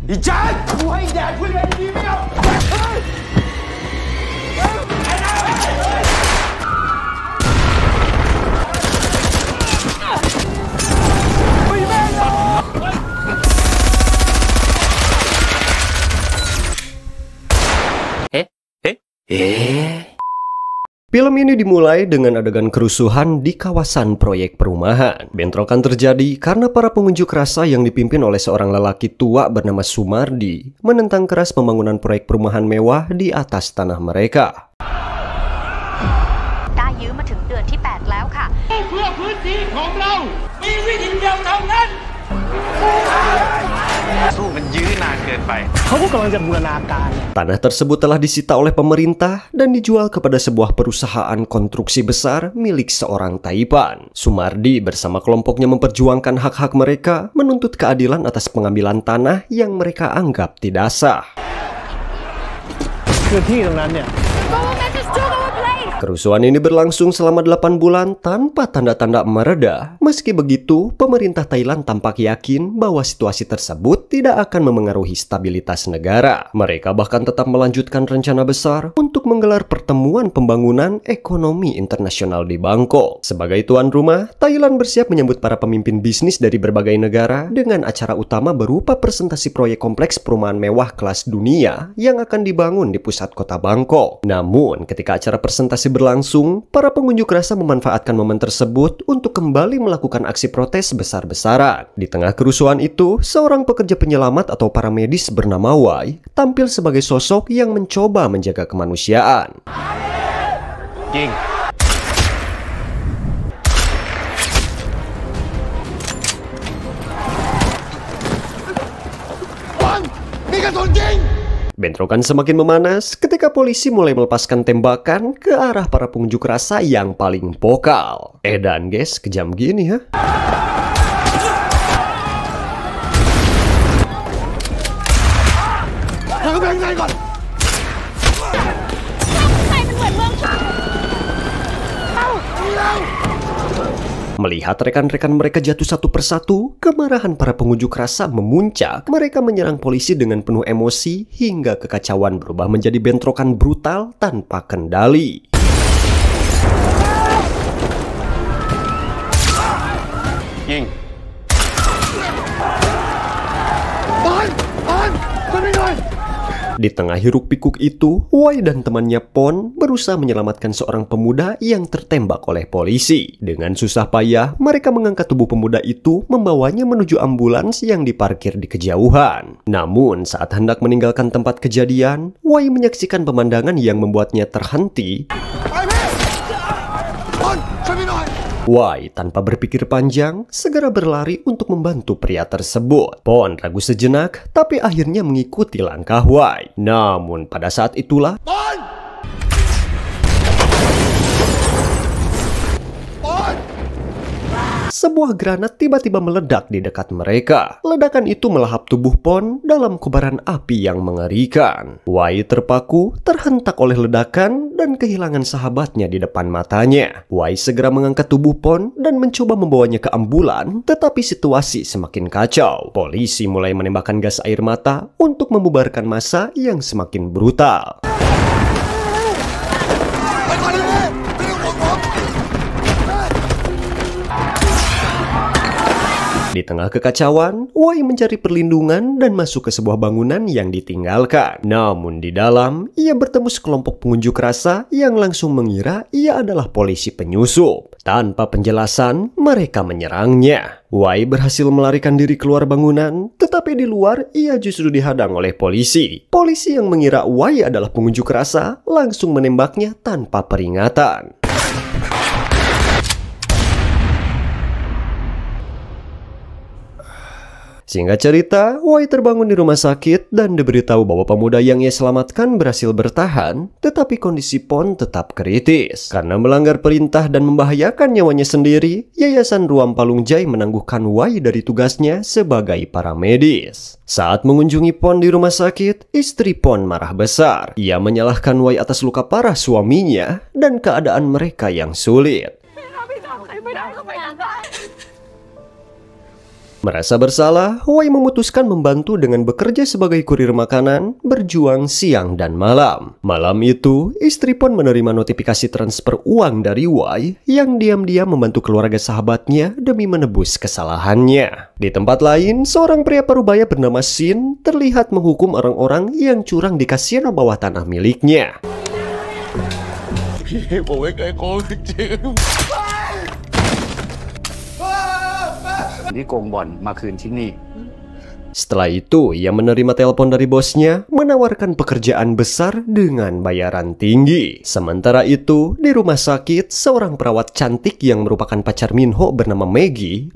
อีจานกูให้แดกผู้เล่นดีไม่เอาFilm ini dimulai dengan adegan kerusuhan di kawasan proyek perumahan. Bentrokan terjadi karena para pengunjuk rasa yang dipimpin oleh seorang lelaki tua bernama Sumardi menentang keras pembangunan proyek perumahan mewah di atas tanah mereka. Tanah tersebut telah disita oleh pemerintah dan dijual kepada sebuah perusahaan konstruksi besar milik seorang Taipan. Sumardi bersama kelompoknya memperjuangkan hak-hak mereka, menuntut keadilan atas pengambilan tanah yang mereka anggap tidak sah. Kerusuhan ini berlangsung selama 8 bulan tanpa tanda-tanda mereda. Meski begitu, pemerintah Thailand tampak yakin bahwa situasi tersebut tidak akan memengaruhi stabilitas negara. Mereka bahkan tetap melanjutkan rencana besar untuk menggelar pertemuan pembangunan ekonomi internasional di Bangkok. Sebagai tuan rumah, Thailand bersiap menyambut para pemimpin bisnis dari berbagai negara dengan acara utama berupa presentasi proyek kompleks perumahan mewah kelas dunia yang akan dibangun di pusat kota Bangkok. Namun, ketika acara presentasi berlangsung, para pengunjuk rasa memanfaatkan momen tersebut untuk kembali melakukan aksi protes besar-besaran. Di tengah kerusuhan itu, seorang pekerja penyelamat atau paramedis bernama Wai tampil sebagai sosok yang mencoba menjaga kemanusiaan. Bentrokan semakin memanas ketika polisi mulai melepaskan tembakan ke arah para pengunjuk rasa yang paling vokal. Dan guys, kejam gini ya. Melihat rekan-rekan mereka jatuh satu persatu, kemarahan para pengunjuk rasa memuncak. Mereka menyerang polisi dengan penuh emosi hingga kekacauan berubah menjadi bentrokan brutal tanpa kendali. Di tengah hiruk-pikuk itu, Wai dan temannya Pon berusaha menyelamatkan seorang pemuda yang tertembak oleh polisi. Dengan susah payah, mereka mengangkat tubuh pemuda itu, membawanya menuju ambulans yang diparkir di kejauhan. Namun, saat hendak meninggalkan tempat kejadian, Wai menyaksikan pemandangan yang membuatnya terhenti. Wai tanpa berpikir panjang segera berlari untuk membantu pria tersebut. Pon ragu sejenak tapi akhirnya mengikuti langkah Wai. Namun pada saat itulah sebuah granat tiba-tiba meledak di dekat mereka. Ledakan itu melahap tubuh Pon dalam kobaran api yang mengerikan. Wai terpaku, terhentak oleh ledakan dan kehilangan sahabatnya di depan matanya. Wai segera mengangkat tubuh Pon dan mencoba membawanya ke ambulan, tetapi situasi semakin kacau. Polisi mulai menembakkan gas air mata untuk membubarkan massa yang semakin brutal. Di tengah kekacauan, Wai mencari perlindungan dan masuk ke sebuah bangunan yang ditinggalkan. Namun di dalam, ia bertemu sekelompok pengunjuk rasa yang langsung mengira ia adalah polisi penyusup. Tanpa penjelasan, mereka menyerangnya. Wai berhasil melarikan diri keluar bangunan, tetapi di luar ia justru dihadang oleh polisi. Polisi yang mengira Wai adalah pengunjuk rasa langsung menembaknya tanpa peringatan. Singkat cerita, Wai terbangun di rumah sakit dan diberitahu bahwa pemuda yang ia selamatkan berhasil bertahan, tetapi kondisi Pon tetap kritis. Karena melanggar perintah dan membahayakan nyawanya sendiri, Yayasan Ruam Palung Jai menangguhkan Wai dari tugasnya sebagai paramedis. Saat mengunjungi Pon di rumah sakit, istri Pon marah besar. Ia menyalahkan Wai atas luka parah suaminya dan keadaan mereka yang sulit. Merasa bersalah, Wai memutuskan membantu dengan bekerja sebagai kurir makanan, berjuang siang dan malam. Malam itu, istri Pon menerima notifikasi transfer uang dari Wai yang diam-diam membantu keluarga sahabatnya demi menebus kesalahannya. Di tempat lain, seorang pria parubaya bernama Shin terlihat menghukum orang-orang yang curang di kasino bawah tanah miliknya. ผมไม่เคยโกงจริง ที่โกงบ่อนมาคืนที่นี่ Setelah itu, ia menerima telepon dari bosnya menawarkan pekerjaan besar dengan bayaran tinggi. Sementara itu, di rumah sakit, seorang perawat cantik yang merupakan pacar Minho bernama Maggie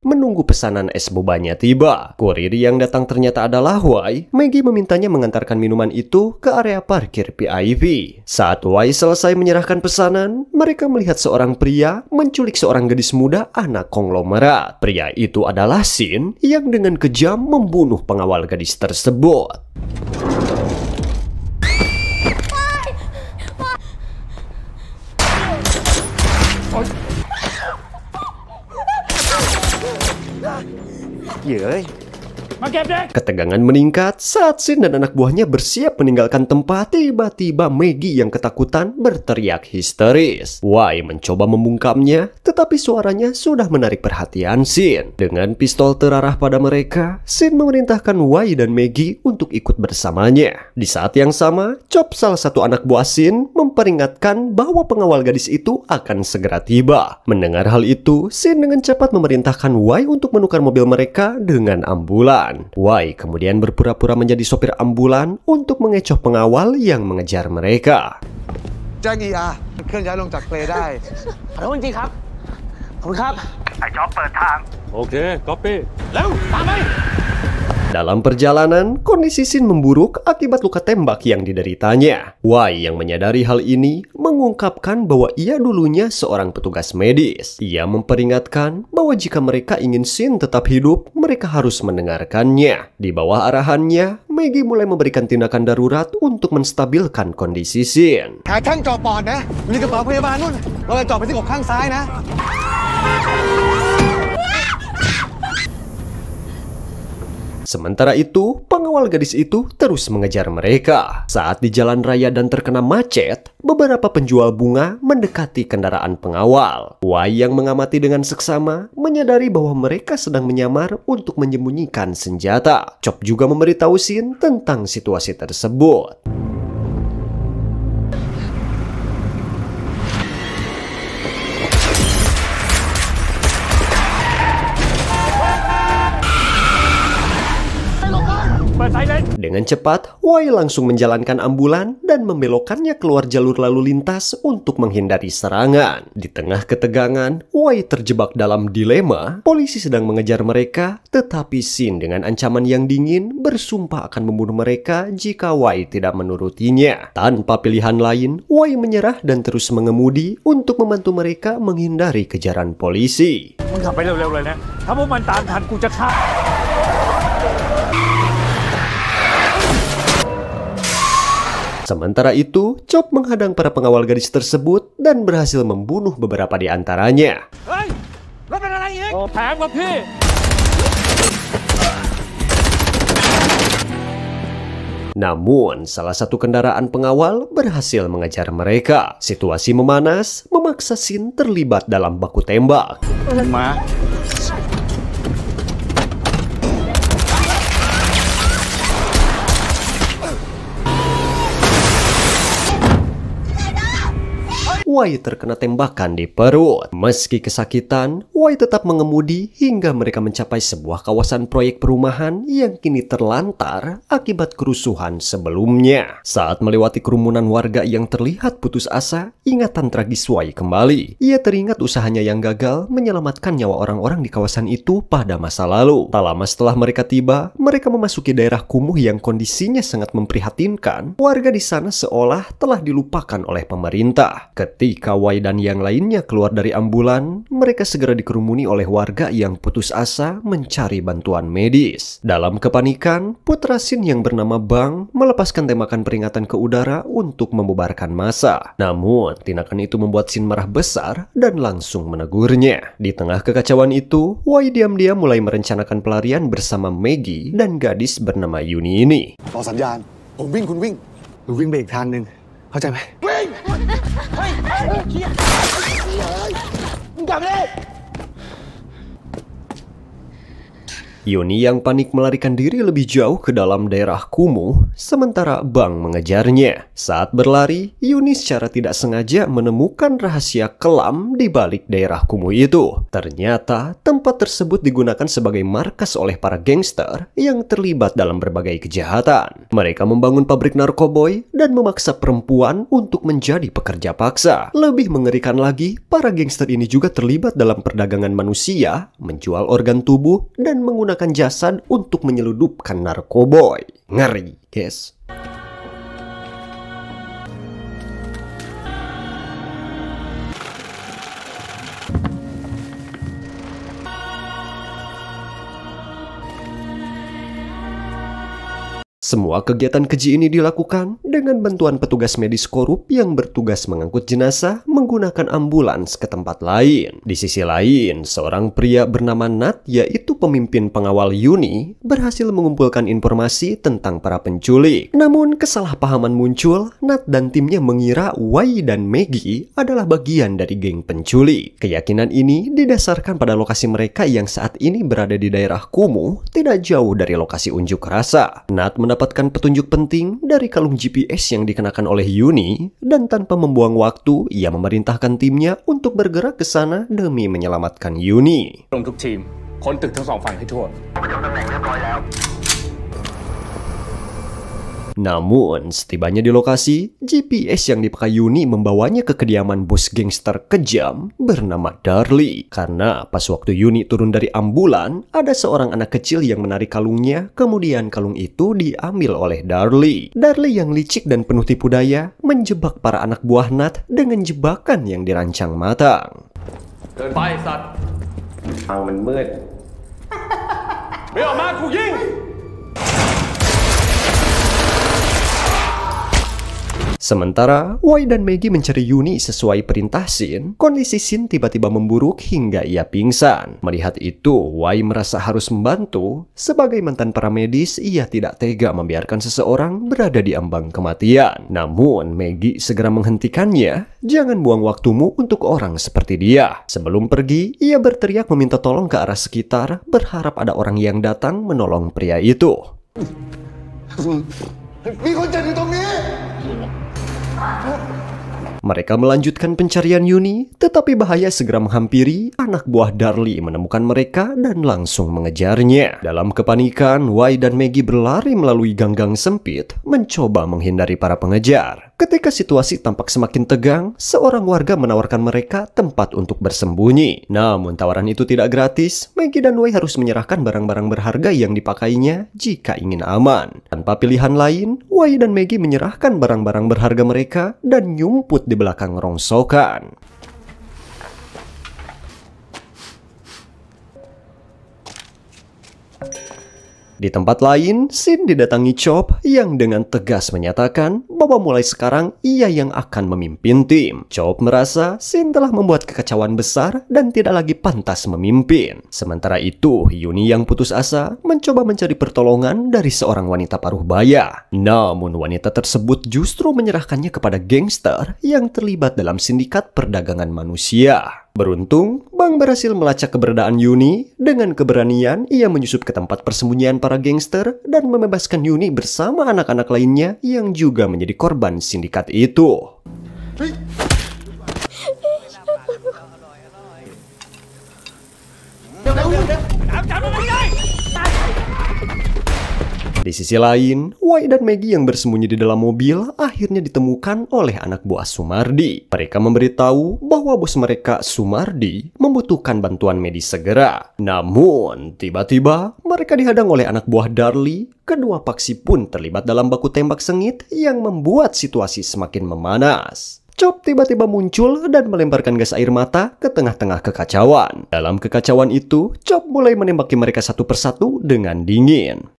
menunggu pesanan es bobanya tiba. Kurir yang datang ternyata adalah Wai. Maggie memintanya mengantarkan minuman itu ke area parkir VIP. Saat Wai selesai menyerahkan pesanan, mereka melihat seorang pria menculik seorang gadis muda anak konglomerat. Pria itu adalah Shin yang dengan kejam membunuh pengawal gadis tersebut. Ketegangan meningkat saat Shin dan anak buahnya bersiap meninggalkan tempat. Tiba-tiba Maggie yang ketakutan berteriak histeris. Wai mencoba membungkamnya, tetapi suaranya sudah menarik perhatian Shin. Dengan pistol terarah pada mereka, Shin memerintahkan Wai dan Maggie untuk ikut bersamanya. Di saat yang sama, Chop, salah satu anak buah Shin, memperingatkan bahwa pengawal gadis itu akan segera tiba. Mendengar hal itu, Shin dengan cepat memerintahkan Wai untuk menukar mobil mereka dengan ambulan. Wai kemudian berpura-pura menjadi sopir ambulan untuk mengecoh pengawal yang mengejar mereka. แจ้ง ER เคลื่อนย้ายลงจากเปลได้ ขอโทษจริงครับ ขอบคุณครับ ไอ้จ๊อบเปิดทาง โอเคก๊อปปี้ เร็ว ตามไป Dalam perjalanan, kondisi Shin memburuk akibat luka tembak yang dideritanya. Wai yang menyadari hal ini mengungkapkan bahwa ia dulunya seorang petugas medis. Ia memperingatkan bahwa jika mereka ingin Shin tetap hidup, mereka harus mendengarkannya. Di bawah arahannya, Maggie mulai memberikan tindakan darurat untuk menstabilkan kondisi Shin. ขาข้างจอปอดนะมีกระเป๋าพยาบาลนู่นเราจะจอดไปที่อกข้างซ้ายนะ Sementara itu, pengawal gadis itu terus mengejar mereka. Saat di jalan raya dan terkena macet, beberapa penjual bunga mendekati kendaraan pengawal. Wai yang mengamati dengan seksama menyadari bahwa mereka sedang menyamar untuk menyembunyikan senjata. Chop juga memberitahu Shin tentang situasi tersebut. Dengan cepat, Wai langsung menjalankan ambulan dan membelokkannya keluar jalur lalu lintas untuk menghindari serangan. Di tengah ketegangan, Wai terjebak dalam dilema. Polisi sedang mengejar mereka, tetapi Shin dengan ancaman yang dingin bersumpah akan membunuh mereka jika Wai tidak menurutinya. Tanpa pilihan lain, Wai menyerah dan terus mengemudi untuk membantu mereka menghindari kejaran polisi. มึงขับไปเร็วๆเลยนะ ถ้าพวกมันตามทันกูจะฆ่า Sementara itu, Chop menghadang para pengawal gadis tersebut dan berhasil membunuh beberapa di antaranya. เฮ้ย รถเป็นอะไรอีก โอ้แพงกว่าพี่ Namun, salah satu kendaraan pengawal berhasil mengejar mereka. Situasi memanas, memaksa Shin terlibat dalam baku tembak. มา Wai terkena tembakan di perut. Meski kesakitan, Wai tetap mengemudi hingga mereka mencapai sebuah kawasan proyek perumahan yang kini terlantar akibat kerusuhan sebelumnya. Saat melewati kerumunan warga yang terlihat putus asa, ingatan tragis Wai kembali. Ia teringat usahanya yang gagal menyelamatkan nyawa orang-orang di kawasan itu pada masa lalu. Tak lama setelah mereka tiba, mereka memasuki daerah kumuh yang kondisinya sangat memprihatinkan. Warga di sana seolah telah dilupakan oleh pemerintah. Ketika Wai dan yang lainnya keluar dari ambulan, mereka segera dikerumuni oleh warga yang putus asa mencari bantuan medis. Dalam kepanikan, putra Sin yang bernama Bang melepaskan tembakan peringatan ke udara untuk membubarkan massa. Namun, tindakan itu membuat Sin marah besar dan langsung menegurnya. Di tengah kekacauan itu, Wai diam-diam mulai merencanakan pelarian bersama Maggie dan gadis bernama Yuni ini. รอสัญญาณผมวิ่งคุณวิ่งคุณวิ่งไปอีกทางหนึ่งเข้าใจไหม Yuni yang panik melarikan diri lebih jauh ke dalam daerah kumuh, sementara Bang mengejarnya. Saat berlari, Yuni secara tidak sengaja menemukan rahasia kelam di balik daerah kumuh itu. Ternyata, tempat tersebut digunakan sebagai markas oleh para gangster yang terlibat dalam berbagai kejahatan. Mereka membangun pabrik narkoboy dan memaksa perempuan untuk menjadi pekerja paksa. Lebih mengerikan lagi, para gangster ini juga terlibat dalam perdagangan manusia, menjual organ tubuh, dan menggunakan jasad untuk menyeludupkan narkoboy. Ngeri, guys. Semua kegiatan keji ini dilakukan dengan bantuan petugas medis korup yang bertugas mengangkut jenazah menggunakan ambulans ke tempat lain. Di sisi lain, seorang pria bernama Nat, yaitu pemimpin pengawal Yuni, berhasil mengumpulkan informasi tentang para penculik. Namun kesalahpahaman muncul, Nat dan timnya mengira Wai dan Maggie adalah bagian dari geng penculik. Keyakinan ini didasarkan pada lokasi mereka yang saat ini berada di daerah kumuh, tidak jauh dari lokasi unjuk rasa. Nat mendapatkan petunjuk penting dari kalung GPS yang dikenakan oleh Yuni, dan tanpa membuang waktu, ia memerintahkan timnya untuk bergerak ke sana demi menyelamatkan Yuni. ลงทุกทีมค้นตึกทั้งสองฝั่งให้ทั่ว Namun, setibanya di lokasi, GPS yang dipakai Yuni membawanya ke kediaman bos gangster kejam bernama Darlie. Karena pas waktu Yuni turun dari ambulan, ada seorang anak kecil yang menarik kalungnya, kemudian kalung itu diambil oleh Darlie. Darlie yang licik dan penuh tipu daya, menjebak para anak buah Nat dengan jebakan yang dirancang matang. เดินไปสัตว์ ทางมันมืด ไม่ออกมากูยิง Sementara Wai dan Maggie mencari Yuni sesuai perintah Sin, kondisi Sin tiba-tiba memburuk hingga ia pingsan. Melihat itu, Wai merasa harus membantu. Sebagai mantan paramedis, ia tidak tega membiarkan seseorang berada di ambang kematian. Namun, Maggie segera menghentikannya. Jangan buang waktumu untuk orang seperti dia. Sebelum pergi, ia berteriak meminta tolong ke arah sekitar, berharap ada orang yang datang menolong pria itu. มีคนเจ็บอยู่ตรงนี้ Mereka melanjutkan pencarian Yuni, tetapi bahaya segera menghampiri. Anak buah Darlie menemukan mereka dan langsung mengejarnya. Dalam kepanikan, Wai dan Maggie berlari melalui gang-gang sempit, mencoba menghindari para pengejar. Ketika situasi tampak semakin tegang, seorang warga menawarkan mereka tempat untuk bersembunyi. Namun tawaran itu tidak gratis. Maggie dan Wai harus menyerahkan barang-barang berharga yang dipakainya jika ingin aman. Tanpa pilihan lain, Wai dan Maggie menyerahkan barang-barang berharga mereka dan nyumput di belakang rongsokan. Di tempat lain, Sin didatangi Chop yang dengan tegas menyatakan bahwa mulai sekarang ia yang akan memimpin tim. Chop merasa Sin telah membuat kekacauan besar dan tidak lagi pantas memimpin. Sementara itu, Yuni yang putus asa mencoba mencari pertolongan dari seorang wanita paruh baya. Namun wanita tersebut justru menyerahkannya kepada gangster yang terlibat dalam sindikat perdagangan manusia. Beruntung, Bang berhasil melacak keberadaan Yuni. Dengan keberanian, ia menyusup ke tempat persembunyian para gangster dan membebaskan Yuni bersama anak-anak lainnya yang juga menjadi korban sindikat itu. Di sisi lain, Wai dan Maggie yang bersembunyi di dalam mobil akhirnya ditemukan oleh anak buah Sumardi. Mereka memberitahu bahwa bos mereka, Sumardi, membutuhkan bantuan medis segera. Namun, tiba-tiba mereka dihadang oleh anak buah Darlie. Kedua paksi pun terlibat dalam baku tembak sengit yang membuat situasi semakin memanas. Chop tiba-tiba muncul dan melemparkan gas air mata ke tengah-tengah kekacauan. Dalam kekacauan itu, Chop mulai menembaki mereka satu persatu dengan dingin.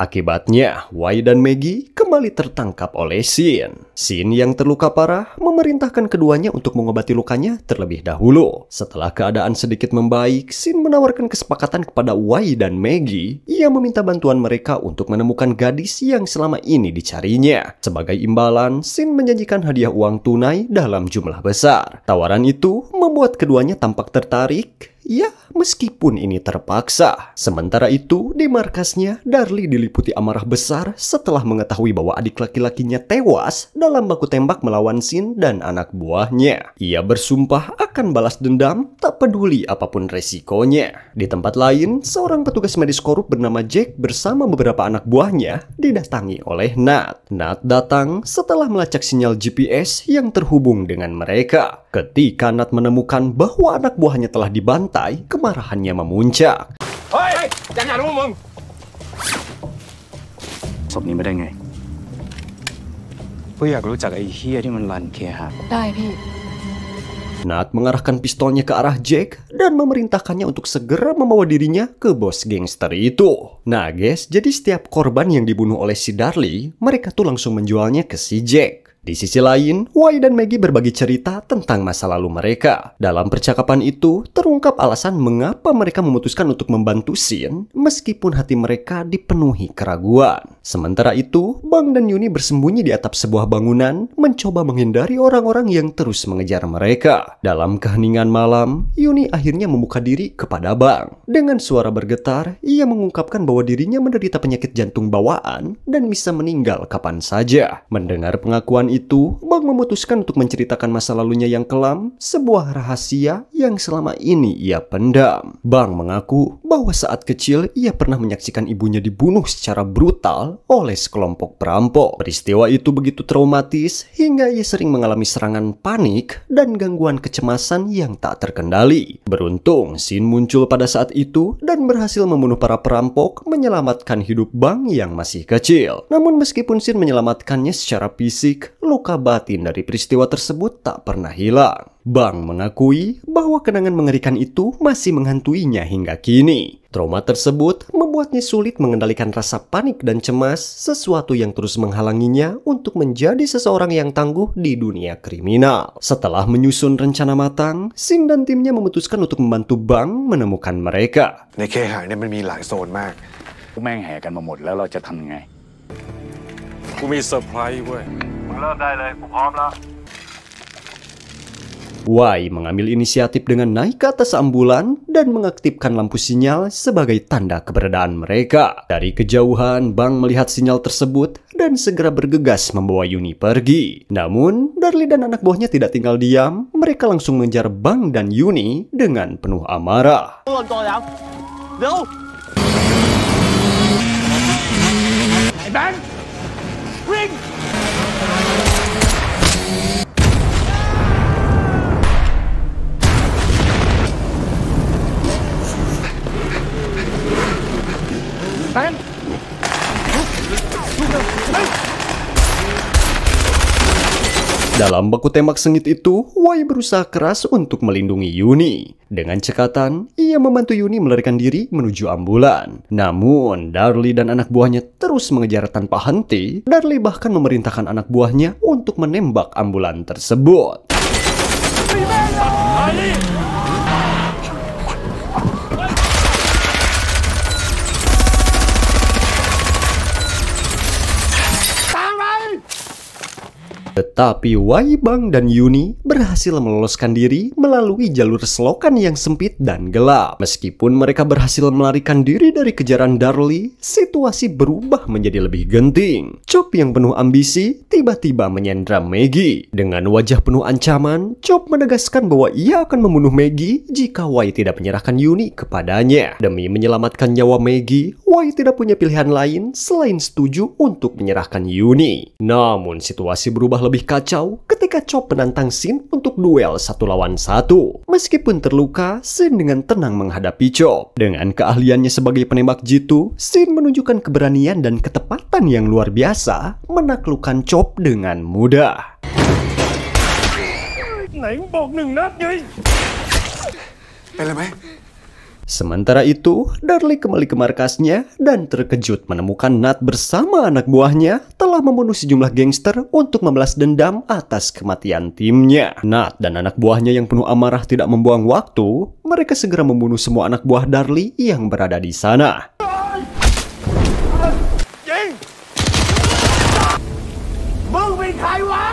Akibatnya, Wai dan Maggie kembali tertangkap oleh Shin. Shin yang terluka parah memerintahkan keduanya untuk mengobati lukanya terlebih dahulu. Setelah keadaan sedikit membaik, Shin menawarkan kesepakatan kepada Wai dan Maggie. Ia meminta bantuan mereka untuk menemukan gadis yang selama ini dicarinya. Sebagai imbalan, Shin menjanjikan hadiah uang tunai dalam jumlah besar. Tawaran itu membuat keduanya tampak tertarik. Ya, meskipun ini terpaksa. Sementara itu, di markasnya, Darlie diliputi amarah besar setelah mengetahui bahwa adik laki-lakinya tewas dalam baku tembak melawan Shin dan anak buahnya. Ia bersumpah akan balas dendam, tak peduli apapun resikonya. Di tempat lain, seorang petugas medis korup bernama Jack bersama beberapa anak buahnya didatangi oleh Nat. Nat datang setelah melacak sinyal GPS yang terhubung dengan mereka. Ketika Nat menemukan bahwa anak buahnya telah dibantai, kemarahannya memuncak. Hei, jangan ngomong. ศพนี้ไม่ได้ไงกูอยากรู้จักไอ้เฮียที่มันรันเคหะ ได้พี่ Nat mengarahkan pistolnya ke arah Jack dan memerintahkannya untuk segera membawa dirinya ke bos gangster itu. Nah guys, jadi setiap korban yang dibunuh oleh si Darlie, mereka tuh langsung menjualnya ke si Jack. Di sisi lain, Wai dan Maggie berbagi cerita tentang masa lalu mereka. Dalam percakapan itu, terungkap alasan mengapa mereka memutuskan untuk membantu Shin meskipun hati mereka dipenuhi keraguan. Sementara itu, Bang dan Yuni bersembunyi di atap sebuah bangunan, mencoba menghindari orang-orang yang terus mengejar mereka. Dalam keheningan malam, Yuni akhirnya membuka diri kepada Bang. Dengan suara bergetar, ia mengungkapkan bahwa dirinya menderita penyakit jantung bawaan dan bisa meninggal kapan saja. Mendengar pengakuan itu, Bang memutuskan untuk menceritakan masa lalunya yang kelam, sebuah rahasia yang selama ini ia pendam. Bang mengaku bahwa saat kecil ia pernah menyaksikan ibunya dibunuh secara brutal oleh sekelompok perampok. Peristiwa itu begitu traumatis hingga ia sering mengalami serangan panik dan gangguan kecemasan yang tak terkendali. Beruntung, Shin muncul pada saat itu dan berhasil membunuh para perampok, menyelamatkan hidup Bang yang masih kecil. Namun meskipun Shin menyelamatkannya secara fisik, luka batin dari peristiwa tersebut tak pernah hilang. Bang mengakui bahwa kenangan mengerikan itu masih menghantuinya hingga kini. Trauma tersebut membuatnya sulit mengendalikan rasa panik dan cemas, sesuatu yang terus menghalanginya untuk menjadi seseorang yang tangguh di dunia kriminal. Setelah menyusun rencana matang, Shin dan timnya memutuskan untuk membantu Bang menemukan mereka. ในเคหะเนี่ยมันมีหลายโซนมาก พวกแม่งแห่กันมาหมดแล้วเราจะทำยังไง กูมีเซอร์ไพรส์เว้ย Wai mengambil inisiatif dengan naik ke atas ambulan dan mengaktifkan lampu sinyal sebagai tanda keberadaan mereka. Dari kejauhan, Bang melihat sinyal tersebut dan segera bergegas membawa Yuni pergi. Namun, Darlie dan anak buahnya tidak tinggal diam. Mereka langsung mengejar Bang dan Yuni dengan penuh amarah. Dalam baku tembak sengit itu, Wai berusaha keras untuk melindungi Yuni. Dengan cekatan, ia membantu Yuni melarikan diri menuju ambulan. Namun, Darlie dan anak buahnya terus mengejar tanpa henti. Darlie bahkan memerintahkan anak buahnya untuk menembak ambulan tersebut. Tetapi Wai, Bang, dan Yuni berhasil meloloskan diri melalui jalur selokan yang sempit dan gelap. Meskipun mereka berhasil melarikan diri dari kejaran Darlie, situasi berubah menjadi lebih genting. Chop yang penuh ambisi tiba-tiba menyandra Maggie. Dengan wajah penuh ancaman, Chop menegaskan bahwa ia akan membunuh Maggie jika Wai tidak menyerahkan Yuni kepadanya. Demi menyelamatkan nyawa Maggie, Wai tidak punya pilihan lain selain setuju untuk menyerahkan Yuni. Namun situasi berubah lebih kacau ketika ketika Chop menantang Shin untuk duel 1 lawan 1. Meskipun terluka, Shin dengan tenang menghadapi Chop. Dengan keahliannya sebagai penembak jitu, Shin menunjukkan keberanian dan ketepatan yang luar biasa, menaklukkan Chop dengan mudah. Sementara itu, Darlie kembali ke markasnya dan terkejut menemukan Nat bersama anak buahnya telah membunuh sejumlah gangster untuk membalas dendam atas kematian timnya. Nat dan anak buahnya yang penuh amarah tidak membuang waktu, mereka segera membunuh semua anak buah Darlie yang berada di sana.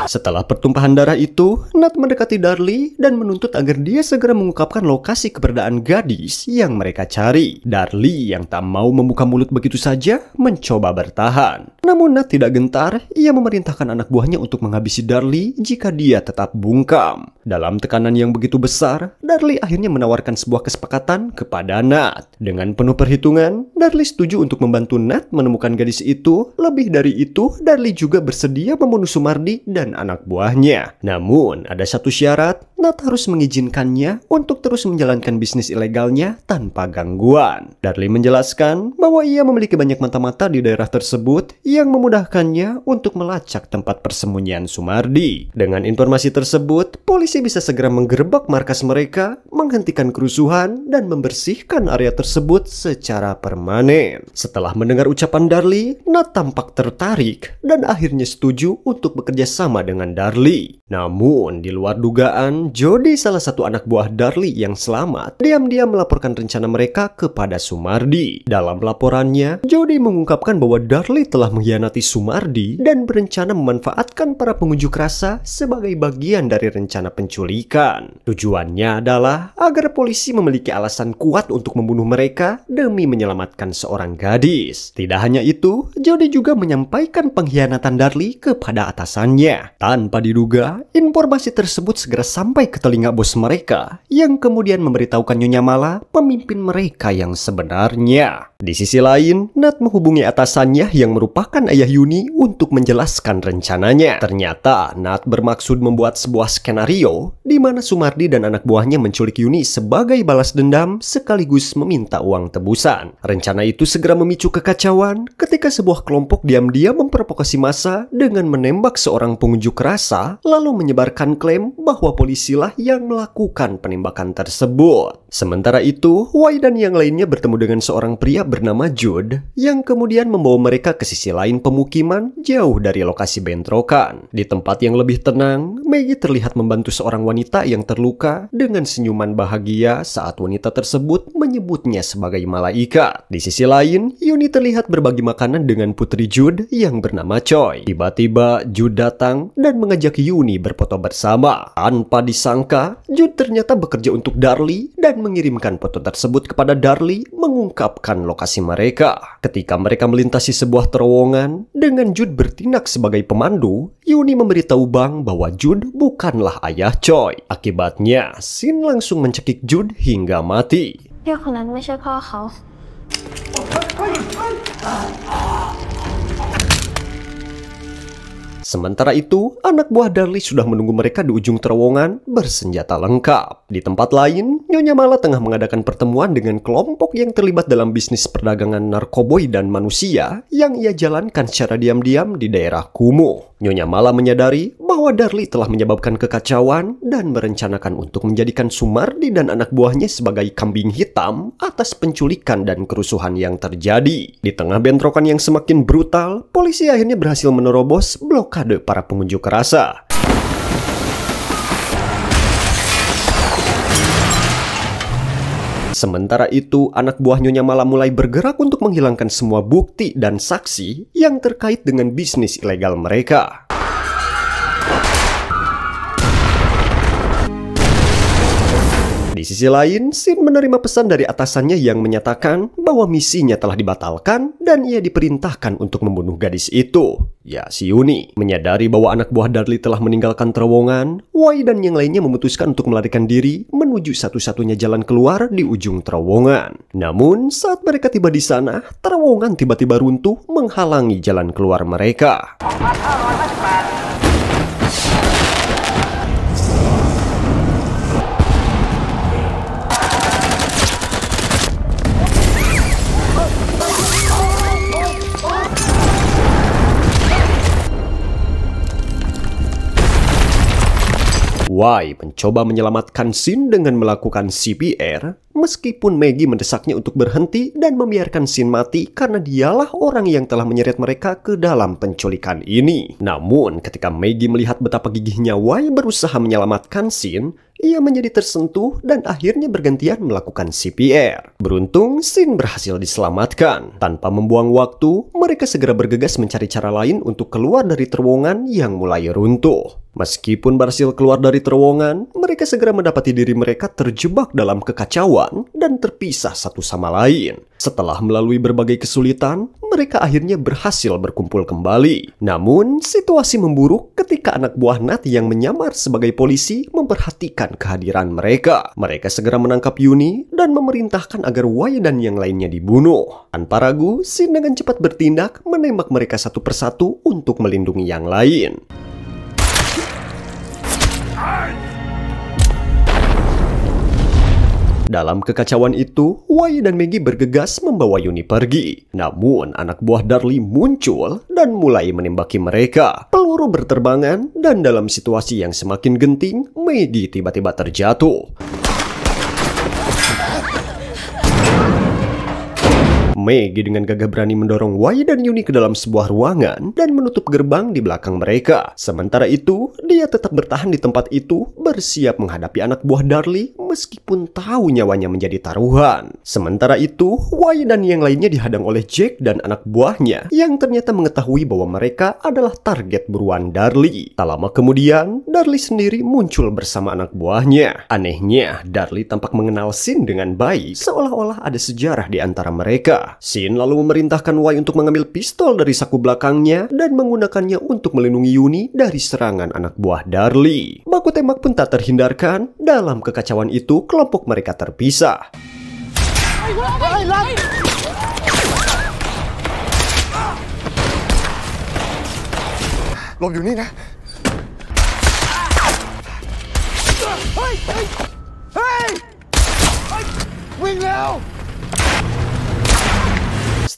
Setelah pertumpahan darah itu, Nat mendekati Darlie dan menuntut agar dia segera mengungkapkan lokasi keberadaan gadis yang mereka cari. Darlie yang tak mau membuka mulut begitu saja mencoba bertahan. Namun Nat tidak gentar, ia memerintahkan anak buahnya untuk menghabisi Darlie jika dia tetap bungkam. Dalam tekanan yang begitu besar, Darlie akhirnya menawarkan sebuah kesepakatan kepada Nat. Dengan penuh perhitungan, Darlie setuju untuk membantu Nat menemukan gadis itu. Lebih dari itu, Darlie juga bersedia membunuh Sumardi dan anak buahnya. Namun, ada satu syarat, Nat harus mengizinkannya untuk terus menjalankan bisnis ilegalnya tanpa gangguan. Darlie menjelaskan bahwa ia memiliki banyak mata-mata di daerah tersebut yang memudahkannya untuk melacak tempat persembunyian Sumardi. Dengan informasi tersebut, polisi bisa segera menggerebek markas mereka, menghentikan kerusuhan, dan membersihkan area tersebut secara permanen. Setelah mendengar ucapan Darlie, Nat tampak tertarik dan akhirnya setuju untuk bekerja sama dengan Darlie. Namun, di luar dugaan, Jody, salah satu anak buah Darlie yang selamat, diam-diam melaporkan rencana mereka kepada Sumardi. Dalam laporannya, Jody mengungkapkan bahwa Darlie telah mengkhianati Sumardi dan berencana memanfaatkan para pengunjuk rasa sebagai bagian dari rencana penculikan. Tujuannya adalah agar polisi memiliki alasan kuat untuk membunuh mereka demi menyelamatkan seorang gadis. Tidak hanya itu, Jody juga menyampaikan pengkhianatan Darlie kepada atasannya. Tanpa diduga, informasi tersebut segera sampai ke telinga bos mereka, yang kemudian memberitahukan Nyonya Mala, pemimpin mereka yang sebenarnya. Di sisi lain, Nat menghubungi atasannya yang merupakan ayah Yuni untuk menjelaskan rencananya. Ternyata, Nat bermaksud membuat sebuah skenario di mana Sumardi dan anak buahnya menculik Yuni sebagai balas dendam sekaligus meminta uang tebusan. Rencana itu segera memicu kekacauan ketika sebuah kelompok diam-diam memprovokasi massa dengan menembak seorang pengunjuk rasa lalu menyebarkan klaim bahwa polisilah yang melakukan penembakan tersebut. Sementara itu, Wai dan yang lainnya bertemu dengan seorang pria bernama Jude yang kemudian membawa mereka ke sisi lain pemukiman jauh dari lokasi bentrokan. Di tempat yang lebih tenang, Maggie terlihat membantu seorang wanita yang terluka dengan senyuman bahagia saat wanita tersebut menyebutnya sebagai malaikat. Di sisi lain, Yuni terlihat berbagi makanan dengan putri Jude yang bernama Choi. Tiba-tiba Jude datang dan mengajak Yuni berfoto bersama. Tanpa disangka, Jude ternyata bekerja untuk Darlie dan mengirimkan foto tersebut kepada Darlie mengungkapkan lokasi mereka. Ketika mereka melintasi sebuah terowongan, dengan Jude bertindak sebagai pemandu, Yuni memberitahu Bang bahwa Jude bukanlah ayah Choi. Akibatnya, Shin langsung mencekik Jude hingga mati. Sementara itu, anak buah Darlie sudah menunggu mereka di ujung terowongan bersenjata lengkap. Di tempat lain, Nyonya Mala tengah mengadakan pertemuan dengan kelompok yang terlibat dalam bisnis perdagangan narkoboy dan manusia yang ia jalankan secara diam-diam di daerah Kumuh. Nyonya Mala menyadari bahwa Darlie telah menyebabkan kekacauan dan merencanakan untuk menjadikan Sumardi dan anak buahnya sebagai kambing hitam atas penculikan dan kerusuhan yang terjadi. Di tengah bentrokan yang semakin brutal, polisi akhirnya berhasil menerobos blokade para pengunjuk rasa. Sementara itu, anak buah Nyonya Mala mulai bergerak untuk menghilangkan semua bukti dan saksi yang terkait dengan bisnis ilegal mereka. Di sisi lain, Shin menerima pesan dari atasannya yang menyatakan bahwa misinya telah dibatalkan dan ia diperintahkan untuk membunuh gadis itu. Ya, si Yuni. Menyadari bahwa anak buah Darlie telah meninggalkan terowongan, Wai dan yang lainnya memutuskan untuk melarikan diri menuju satu-satunya jalan keluar di ujung terowongan. Namun, saat mereka tiba di sana, terowongan tiba-tiba runtuh menghalangi jalan keluar mereka. Wai mencoba menyelamatkan Shin dengan melakukan CPR, meskipun Maggie mendesaknya untuk berhenti dan membiarkan Shin mati karena dialah orang yang telah menyeret mereka ke dalam penculikan ini. Namun, ketika Maggie melihat betapa gigihnya Wai berusaha menyelamatkan Shin, ia menjadi tersentuh dan akhirnya bergantian melakukan CPR. Beruntung, Shin berhasil diselamatkan. Tanpa membuang waktu, mereka segera bergegas mencari cara lain untuk keluar dari terowongan yang mulai runtuh. Meskipun berhasil keluar dari terowongan, mereka segera mendapati diri mereka terjebak dalam kekacauan dan terpisah satu sama lain. Setelah melalui berbagai kesulitan, mereka akhirnya berhasil berkumpul kembali. Namun, situasi memburuk ketika anak buah Nat yang menyamar sebagai polisi memperhatikan kehadiran mereka. Mereka segera menangkap Yuni dan memerintahkan agar Wai dan yang lainnya dibunuh. Tanpa ragu, Shin dengan cepat bertindak menembak mereka satu persatu untuk melindungi yang lain. Dalam kekacauan itu, Wai dan Maggie bergegas membawa Yuni pergi. Namun, anak buah Darlie muncul dan mulai menembaki mereka. Peluru berterbangan dan dalam situasi yang semakin genting, Maggie tiba-tiba terjatuh. Maggie dengan gagah berani mendorong Wai dan Yuni ke dalam sebuah ruangan dan menutup gerbang di belakang mereka. Sementara itu, dia tetap bertahan di tempat itu, bersiap menghadapi anak buah Darlie meskipun tahu nyawanya menjadi taruhan. Sementara itu, Wai dan yang lainnya dihadang oleh Jack dan anak buahnya yang ternyata mengetahui bahwa mereka adalah target buruan Darlie. Tak lama kemudian, Darlie sendiri muncul bersama anak buahnya. Anehnya, Darlie tampak mengenal Shin dengan baik, seolah-olah ada sejarah di antara mereka. Shin lalu memerintahkan Wai untuk mengambil pistol dari saku belakangnya dan menggunakannya untuk melindungi Yuni dari serangan anak buah Darlie. Baku tembak pun tak terhindarkan. Dalam kekacauan itu, kelompok mereka terpisah.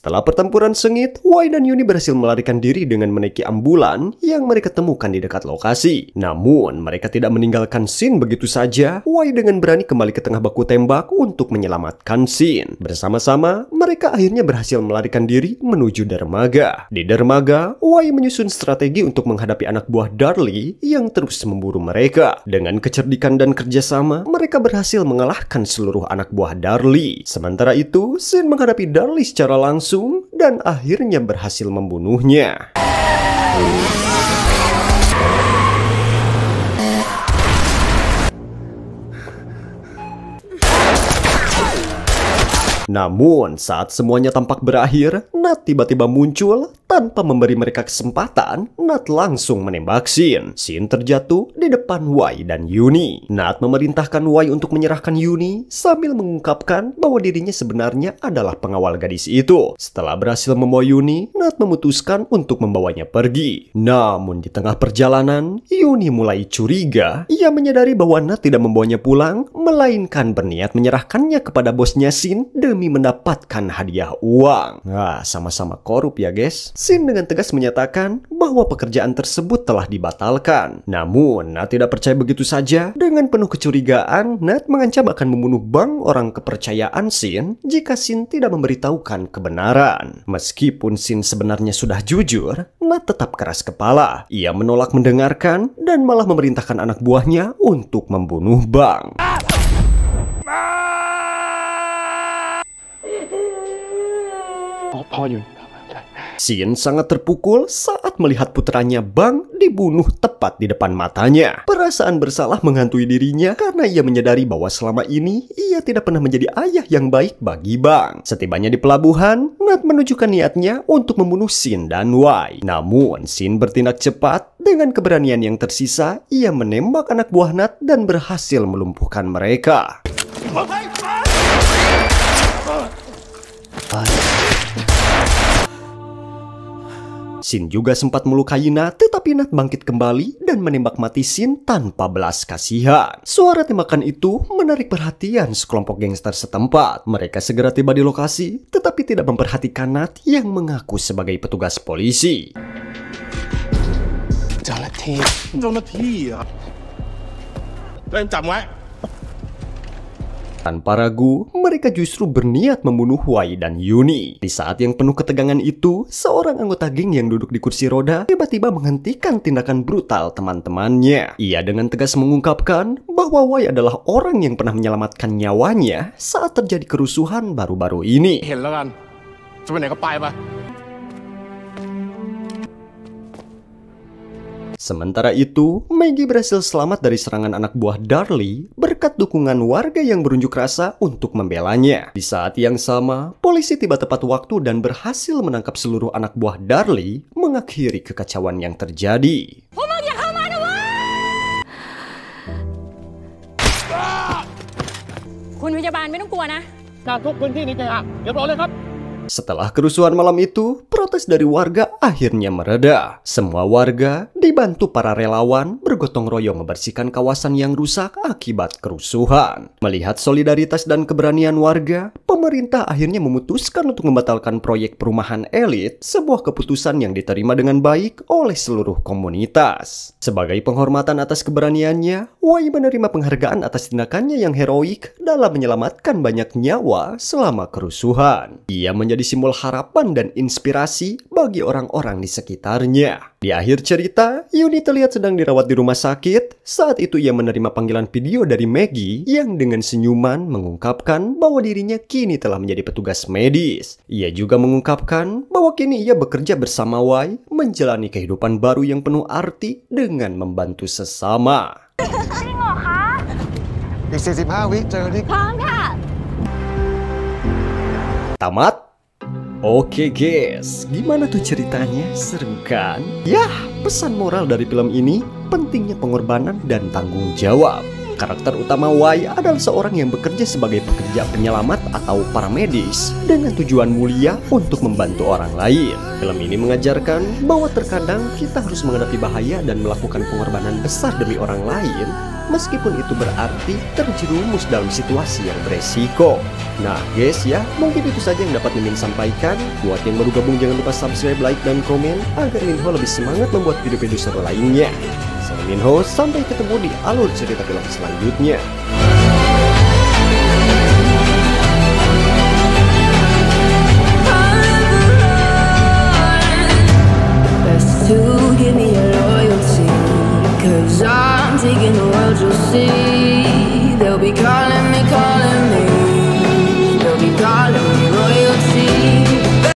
Setelah pertempuran sengit, Wai dan Yuni berhasil melarikan diri dengan menaiki ambulan yang mereka temukan di dekat lokasi. Namun, mereka tidak meninggalkan Shin begitu saja. Wai dengan berani kembali ke tengah baku tembak untuk menyelamatkan Shin. Bersama-sama, mereka akhirnya berhasil melarikan diri menuju dermaga. Di dermaga, Wai menyusun strategi untuk menghadapi anak buah Darlie yang terus memburu mereka. Dengan kecerdikan dan kerjasama, mereka berhasil mengalahkan seluruh anak buah Darlie. Sementara itu, Shin menghadapi Darlie secara langsung dan akhirnya berhasil membunuhnya. Namun, saat semuanya tampak berakhir, Nat tiba-tiba muncul. Tanpa memberi mereka kesempatan, Nat langsung menembak Shin. Shin terjatuh di depan Wai dan Yuni. Nat memerintahkan Wai untuk menyerahkan Yuni sambil mengungkapkan bahwa dirinya sebenarnya adalah pengawal gadis itu. Setelah berhasil membawa Yuni, Nat memutuskan untuk membawanya pergi. Namun di tengah perjalanan, Yuni mulai curiga. Ia menyadari bahwa Nat tidak membawanya pulang, melainkan berniat menyerahkannya kepada bosnya Shin demi mendapatkan hadiah uang. Nah, sama-sama korup ya guys. Shin dengan tegas menyatakan bahwa pekerjaan tersebut telah dibatalkan. Namun, Nat tidak percaya begitu saja. Dengan penuh kecurigaan, Nat mengancam akan membunuh bank orang kepercayaan Shin jika Shin tidak memberitahukan kebenaran. Meskipun Shin sebenarnya sudah jujur, Nat tetap keras kepala. Ia menolak mendengarkan dan malah memerintahkan anak buahnya untuk membunuh bank. Shin sangat terpukul saat melihat putranya Bang dibunuh tepat di depan matanya. Perasaan bersalah menghantui dirinya karena ia menyadari bahwa selama ini ia tidak pernah menjadi ayah yang baik bagi Bang. Setibanya di pelabuhan, Nat menunjukkan niatnya untuk membunuh Shin dan Wai. Namun, Shin bertindak cepat. Dengan keberanian yang tersisa, ia menembak anak buah Nat dan berhasil melumpuhkan mereka. Shin juga sempat melukai Nat, tetapi Nat bangkit kembali dan menembak mati Shin tanpa belas kasihan. Suara tembakan itu menarik perhatian sekelompok gangster setempat. Mereka segera tiba di lokasi, tetapi tidak memperhatikan Nat yang mengaku sebagai petugas polisi. เล่นจับไว้ Tanpa ragu, mereka justru berniat membunuh Wai dan Yuni. Di saat yang penuh ketegangan itu, seorang anggota geng yang duduk di kursi roda tiba-tiba menghentikan tindakan brutal teman-temannya. Ia dengan tegas mengungkapkan bahwa Wai adalah orang yang pernah menyelamatkan nyawanya saat terjadi kerusuhan baru-baru ini. เห็นแล้วกันจะไปไหนก็ไปไป Sementara itu, Maggie berhasil selamat dari serangan anak buah Darlie berkat dukungan warga yang berunjuk rasa untuk membelanya. Di saat yang sama, polisi tiba tepat waktu dan berhasil menangkap seluruh anak buah Darlie, mengakhiri kekacauan yang terjadi. คุณพยาบาลไม่ต้องกลัวนะ Setelah kerusuhan malam itu, protes dari warga akhirnya mereda. Semua warga dibantu para relawan bergotong royong membersihkan kawasan yang rusak akibat kerusuhan. Melihat solidaritas dan keberanian warga, pemerintah akhirnya memutuskan untuk membatalkan proyek perumahan elit, sebuah keputusan yang diterima dengan baik oleh seluruh komunitas. Sebagai penghormatan atas keberaniannya, Wai menerima penghargaan atas tindakannya yang heroik dalam menyelamatkan banyak nyawa selama kerusuhan. Ia menjadi simbol harapan dan inspirasi bagi orang-orang di sekitarnya. Di akhir cerita, Yuni terlihat sedang dirawat di rumah sakit. Saat itu ia menerima panggilan video dari Maggie yang dengan senyuman mengungkapkan bahwa dirinya kini telah menjadi petugas medis. Ia juga mengungkapkan bahwa kini ia bekerja bersama Wai menjalani kehidupan baru yang penuh arti dengan membantu sesama. อีก 45 วิเจอกันที่ Tamat? Oke guys, gimana tuh ceritanya? Seru kan? Yah, pesan moral dari film ini pentingnya pengorbanan dan tanggung jawab. Karakter utama Wai adalah seorang yang bekerja sebagai pekerja penyelamat atau paramedis dengan tujuan mulia untuk membantu orang lain. Film ini mengajarkan bahwa terkadang kita harus menghadapi bahaya dan melakukan pengorbanan besar demi orang lain, meskipun itu berarti terjerumus dalam situasi yang beresiko. Nah guys ya, mungkin itu saja yang dapat Mimin sampaikan. Buat yang baru gabung jangan lupa subscribe, like, dan komen agar Minho lebih semangat membuat video-video seru lainnya. Saya Minho, sampai ketemu di alur cerita film selanjutnya. To give me your loyalty, 'cause I'm taking the world, you'll see.